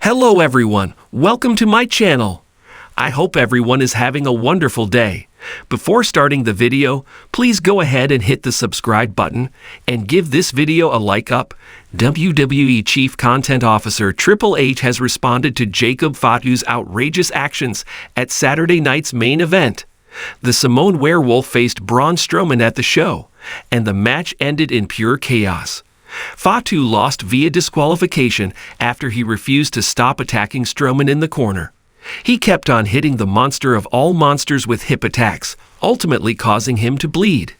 Hello everyone, welcome to my channel. I hope everyone is having a wonderful day. Before starting the video, please go ahead and hit the subscribe button and give this video a like up. WWE Chief Content Officer Triple H has responded to Jacob Fatu's outrageous actions at Saturday night's main event. The Samoan werewolf faced Braun Strowman at the show, and the match ended in pure chaos. Fatu lost via disqualification after he refused to stop attacking Strowman in the corner. He kept on hitting the monster of all monsters with hip attacks, ultimately causing him to bleed.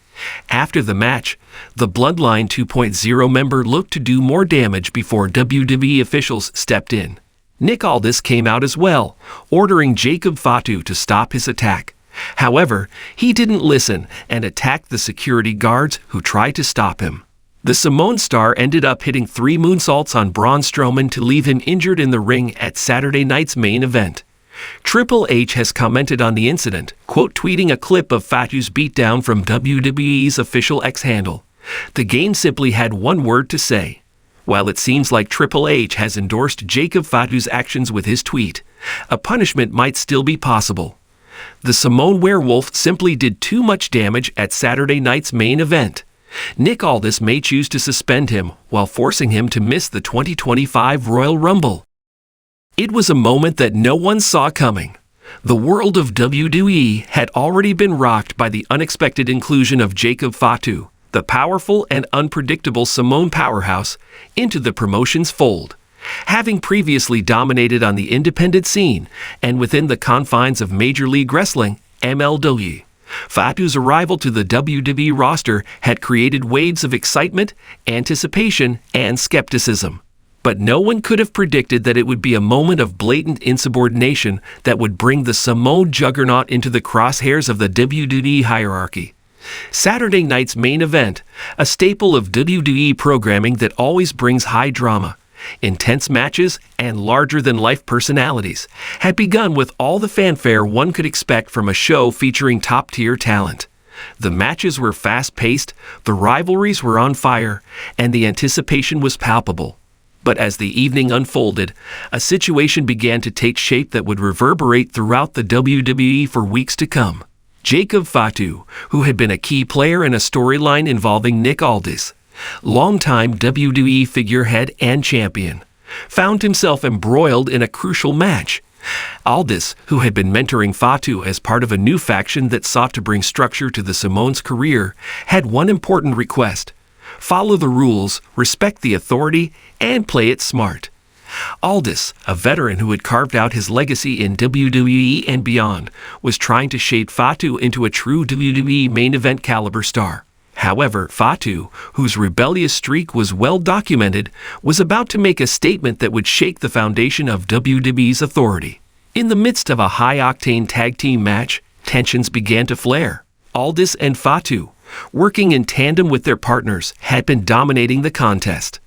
After the match, the Bloodline 2.0 member looked to do more damage before WWE officials stepped in. Nick Aldis came out as well, ordering Jacob Fatu to stop his attack. However, he didn't listen and attacked the security guards who tried to stop him. The Samoan star ended up hitting 3 moonsaults on Braun Strowman to leave him injured in the ring at Saturday night's main event. Triple H has commented on the incident, tweeting a clip of Fatu's beatdown from WWE's official X handle. The game simply had one word to say. While it seems like Triple H has endorsed Jacob Fatu's actions with his tweet, a punishment might still be possible. The Samoan werewolf simply did too much damage at Saturday night's main event. Nick Aldis may choose to suspend him while forcing him to miss the 2025 Royal Rumble. It was a moment that no one saw coming. The world of WWE had already been rocked by the unexpected inclusion of Jacob Fatu, the powerful and unpredictable Samoan powerhouse, into the promotion's fold. Having previously dominated on the independent scene and within the confines of Major League Wrestling, MLW, Fatu's arrival to the WWE roster had created waves of excitement, anticipation, and skepticism. But no one could have predicted that it would be a moment of blatant insubordination that would bring the Samoan juggernaut into the crosshairs of the WWE hierarchy. Saturday night's main event, a staple of WWE programming that always brings high drama, intense matches, and larger-than-life personalities, had begun with all the fanfare one could expect from a show featuring top-tier talent. The matches were fast-paced, the rivalries were on fire, and the anticipation was palpable. But as the evening unfolded, a situation began to take shape that would reverberate throughout the WWE for weeks to come. Jacob Fatu, who had been a key player in a storyline involving Nick Aldis, longtime WWE figurehead and champion, found himself embroiled in a crucial match. Aldis, who had been mentoring Fatu as part of a new faction that sought to bring structure to the Samoan's career, had one important request: follow the rules, respect the authority, and play it smart. Aldis, a veteran who had carved out his legacy in WWE and beyond, was trying to shape Fatu into a true WWE main event caliber star. However, Fatu, whose rebellious streak was well documented, was about to make a statement that would shake the foundation of WWE's authority. In the midst of a high-octane tag team match, tensions began to flare. Aldis and Fatu, working in tandem with their partners, had been dominating the contest.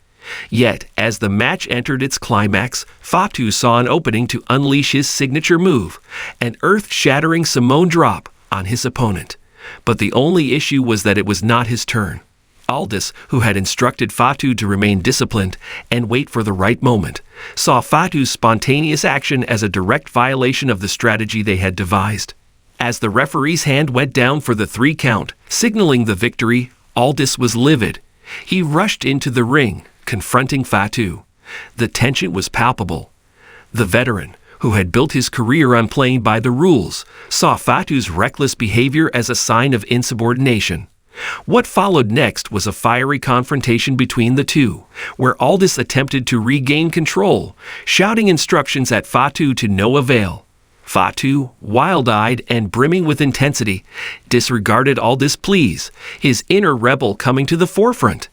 Yet, as the match entered its climax, Fatu saw an opening to unleash his signature move, an earth-shattering Samoan drop on his opponent. But the only issue was that it was not his turn. Aldis, who had instructed Fatu to remain disciplined and wait for the right moment, saw Fatu's spontaneous action as a direct violation of the strategy they had devised. As the referee's hand went down for the 3 count, signaling the victory, Aldis was livid. He rushed into the ring, confronting Fatu. The tension was palpable. The veteran, who had built his career on playing by the rules, saw Fatu's reckless behavior as a sign of insubordination. What followed next was a fiery confrontation between the two, where Aldis attempted to regain control, shouting instructions at Fatu to no avail. Fatu, wild-eyed and brimming with intensity, disregarded Aldis' pleas, his inner rebel coming to the forefront.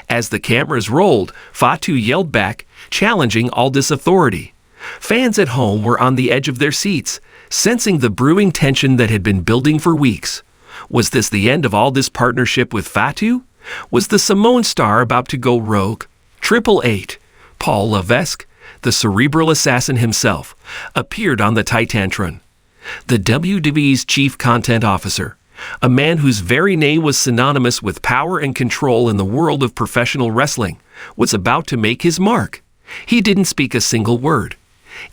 As the cameras rolled, Fatu yelled back, challenging Aldis' authority. Fans at home were on the edge of their seats, sensing the brewing tension that had been building for weeks. Was this the end of Aldis' partnership with Fatu? Was the Samoan star about to go rogue? Triple H, Paul Levesque, the cerebral assassin himself, appeared on the Titantron. The WWE's chief content officer, a man whose very name was synonymous with power and control in the world of professional wrestling, was about to make his mark. He didn't speak a single word.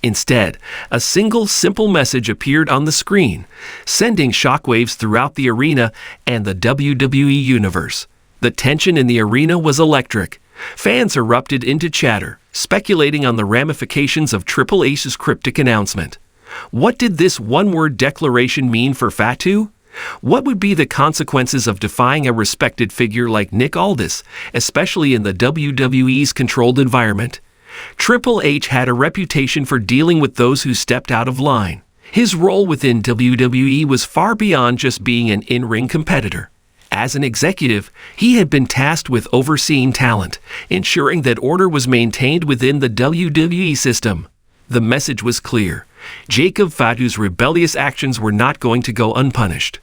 Instead, a single simple message appeared on the screen, sending shockwaves throughout the arena and the WWE universe. The tension in the arena was electric. Fans erupted into chatter, speculating on the ramifications of Triple H's cryptic announcement. What did this one-word declaration mean for Fatu? What would be the consequences of defying a respected figure like Nick Aldis, especially in the WWE's controlled environment? Triple H had a reputation for dealing with those who stepped out of line. His role within WWE was far beyond just being an in-ring competitor. As an executive, he had been tasked with overseeing talent, ensuring that order was maintained within the WWE system. The message was clear. Jacob Fatu's rebellious actions were not going to go unpunished.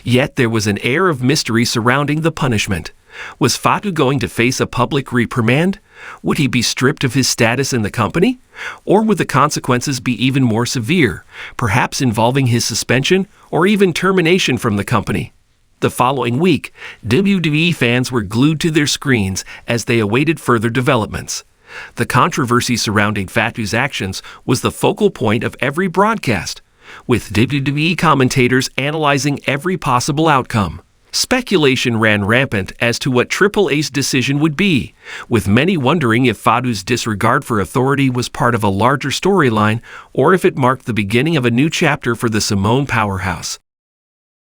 Yet there was an air of mystery surrounding the punishment. Was Fatu going to face a public reprimand? Would he be stripped of his status in the company? Or would the consequences be even more severe, perhaps involving his suspension or even termination from the company? The following week, WWE fans were glued to their screens as they awaited further developments. The controversy surrounding Fatu's actions was the focal point of every broadcast, with WWE commentators analyzing every possible outcome. Speculation ran rampant as to what Triple H's decision would be, with many wondering if Fatu's disregard for authority was part of a larger storyline or if it marked the beginning of a new chapter for the Samoan powerhouse.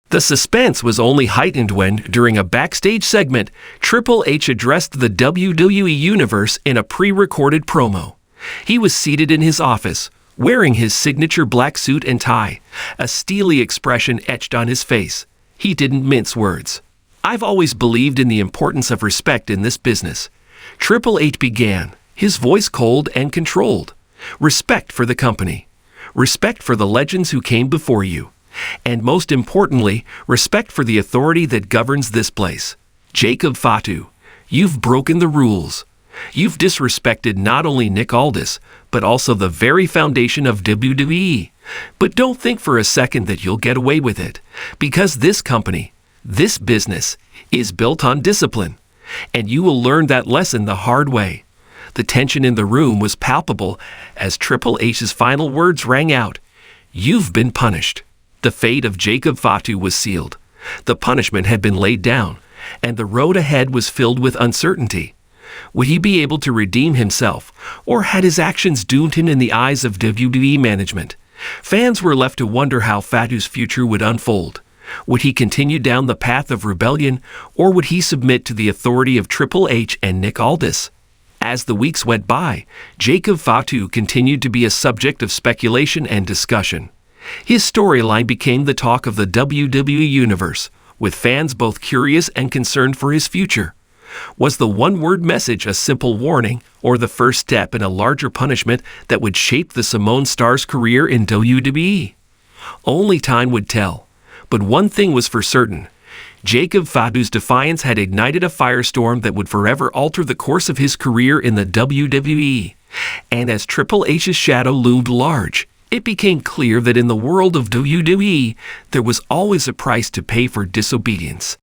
The suspense was only heightened when, during a backstage segment, Triple H addressed the WWE Universe in a pre-recorded promo. He was seated in his office, wearing his signature black suit and tie, a steely expression etched on his face. He didn't mince words. "I've always believed in the importance of respect in this business." Triple H began, his voice cold and controlled. "Respect for the company. Respect for the legends who came before you. And most importantly, respect for the authority that governs this place. Jacob Fatu, you've broken the rules. You've disrespected not only Nick Aldis, but also the very foundation of WWE. But don't think for a second that you'll get away with it, because this company, this business, is built on discipline, and you will learn that lesson the hard way." The tension in the room was palpable as Triple H's final words rang out. "You've been punished." The fate of Jacob Fatu was sealed. The punishment had been laid down, and the road ahead was filled with uncertainty. Would he be able to redeem himself, or had his actions doomed him in the eyes of WWE management? Fans were left to wonder how Fatu's future would unfold. Would he continue down the path of rebellion, or would he submit to the authority of Triple H and Nick Aldis? As the weeks went by, Jacob Fatu continued to be a subject of speculation and discussion. His storyline became the talk of the WWE Universe, with fans both curious and concerned for his future. Was the one-word message a simple warning, or the first step in a larger punishment that would shape the Samoan star's career in WWE? Only time would tell. But one thing was for certain. Jacob Fatu's defiance had ignited a firestorm that would forever alter the course of his career in the WWE. And as Triple H's shadow loomed large, it became clear that in the world of WWE, there was always a price to pay for disobedience.